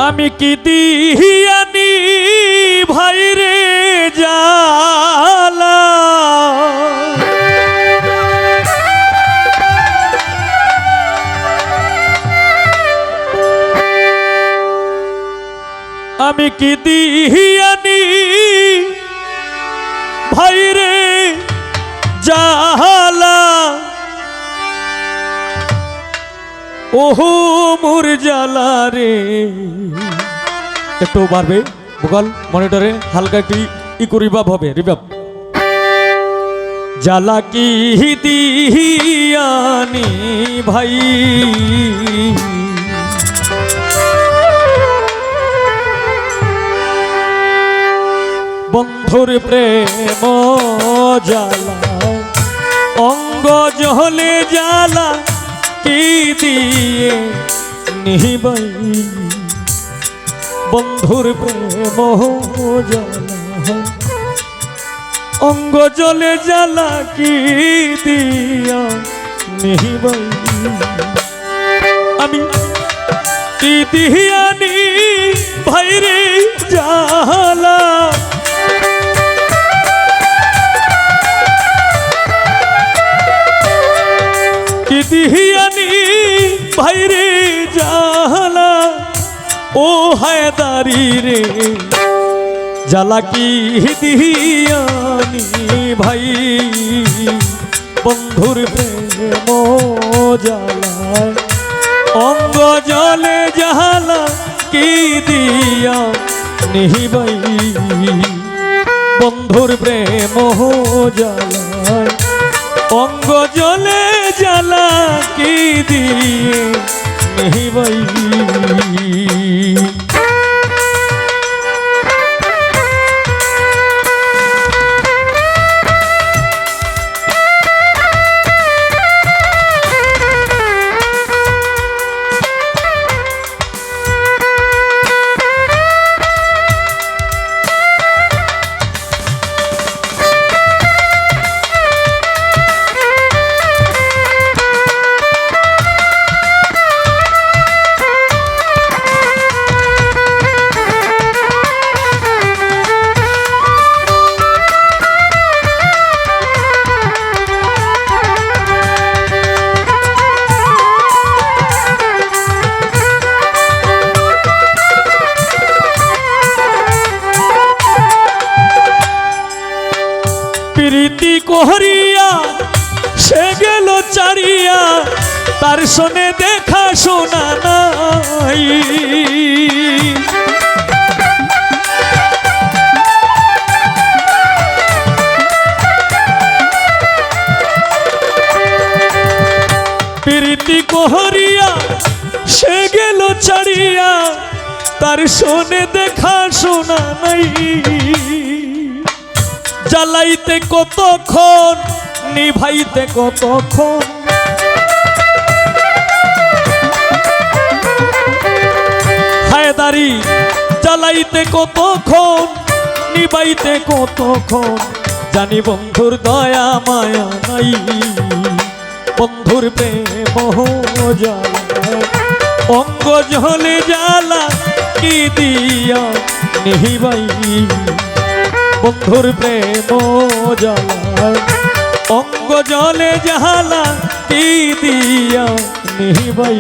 আমি কি দিয়ানি ভাইরে জালা, আমি কি দিয়ানি ভাইরে জালা, ওহো মোর জালা রে। একটু বাড়বে ভোকাল মনিটরে, হালকা একটু ই করিবাব হবে, রিভাব। জালা কি দিয়ানি ভাই, বন্ধুর প্রেম জালা, অঙ্গ জহলে জালা কি দিয়ে নিবাই, বন্ধুর প্রেম জালা, অঙ্গ জলে জালা কি দিয়া নিবাই। আমি কি দিয়ানি ভাইরে জালা, কি দিয়ানি ভাইরে জালা, ও হায়দারি রে। জালা কি দিয়ানি ভাই, বন্ধুর প্রেম জালা, অঙ্গ জলে জালা কি দিয়া নিবাই, বন্ধুর প্রেম জালা, অঙ্গ জলে জালা কি দিয়ে নিবাই। প্রীতি কোহরিয়া সে গেল চারিয়া, তার শোনে দেখা শোনা নাই, প্রীতি কোহরিয়া সে গেল চারিয়া, তার শোনে দেখা শোনা নাই। জ্বালাইতে কতক্ষণ নিভাইতে কতক্ষণ, হায়দারি জ্বালাইতে কতক্ষণ নিভাইতে কতক্ষণ, জানি বন্ধুর দয়া মায়া নাই, বন্ধুর প্রেম জালা, অঙ্গ জলে জালা কি দিয়া নিবাই, বন্ধুর প্রেম জালা, অঙ্গ জলে জালা কি দিয়া নিবাই।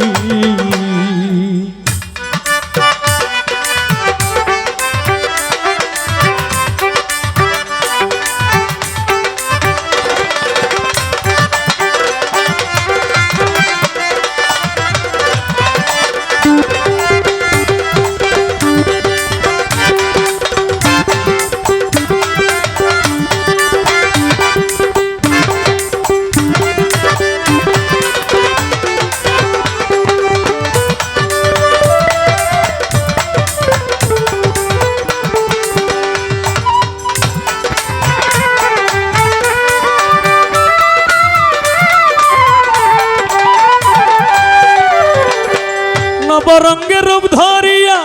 নবরঙ্গের রূপ ধরিয়া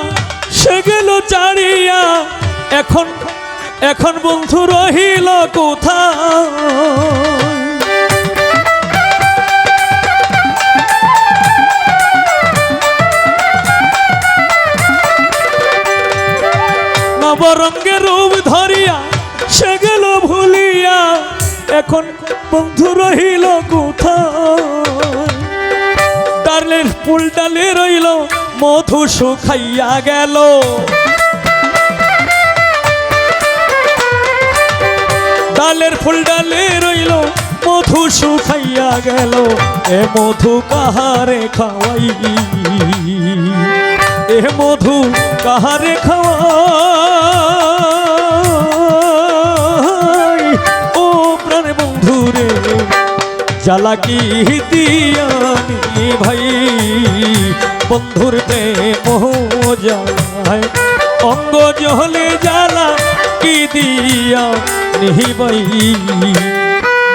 সে গেল চাড়িয়া, এখন এখন বন্ধু রহিল কোথায়, এখন বন্ধু রহিল কোথায়? ডালের ফুল ডালে রইল মধু শুকাইয়া গেল। ডালের ফুল ডালে রইল মধু শুকাইয়া গেল। এ মধু কাহারে খাওয়াই, এ মধু কাহারে খাওয়াই? ও প্রাণ বন্ধু রে জ্বালা কি দিয়ানি ভাই, বন্ধুর প্রেম জ্বালায় অঙ্গ জলে জ্বালা কি দিয়া নিহিবাই,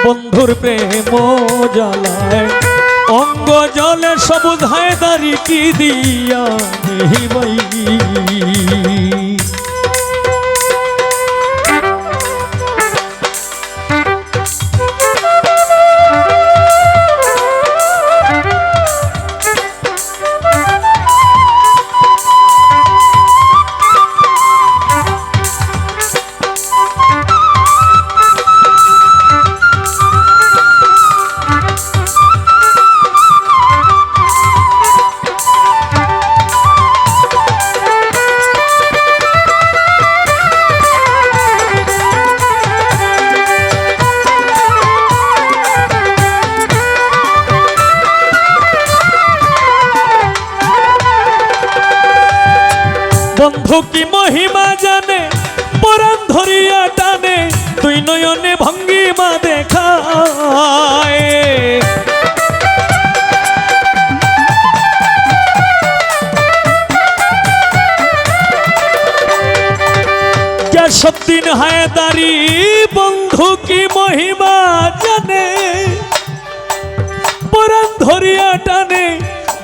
বন্ধুর প্রেম জ্বালায় অঙ্গ জলে সবুজ হায়দারি কি দিয়া নিহিবাই। বন্ধু কি মহিমা জানে পরাণ ধরিয়া টানে, তুই নয়নে ভঙ্গিমা দেখায়। সবদিন হায়দারি বন্ধু কি মহিমা জানে পরাণ ধরিয়া টানে,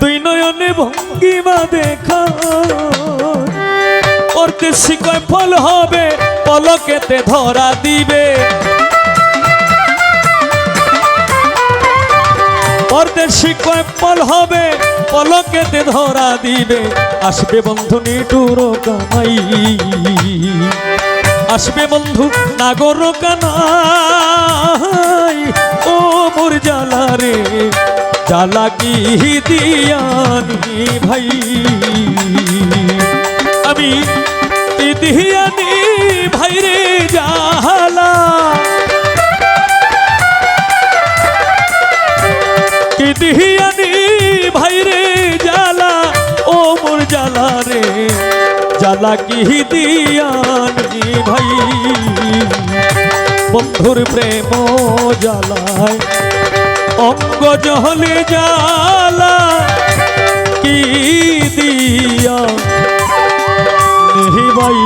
তুই নয়নে ভঙ্গিমা দেখায়। করতে শিখয় ফল হবে পলকেতে ধরা দিবে, করতে শিখয় ফল হবে পলকেতে ধরা দিবে। আসবে বন্ধু নিটুর কামাই, আসবে বন্ধু নাগর কানাই। ও মোর জ্বালা রে জ্বালা কি দিয়ানি ভাই, আমি দিয়ানি ভাই রে জ্বালা, কি দিয়ানি ভাই রে জ্বালা। ও মোর জ্বালা রে জ্বালা কি দিয়ানি ভাই, বন্ধুর প্রেম জ্বালায় অঙ্গ জহলে জ্বালা কি দিয়া নিহি ভাই।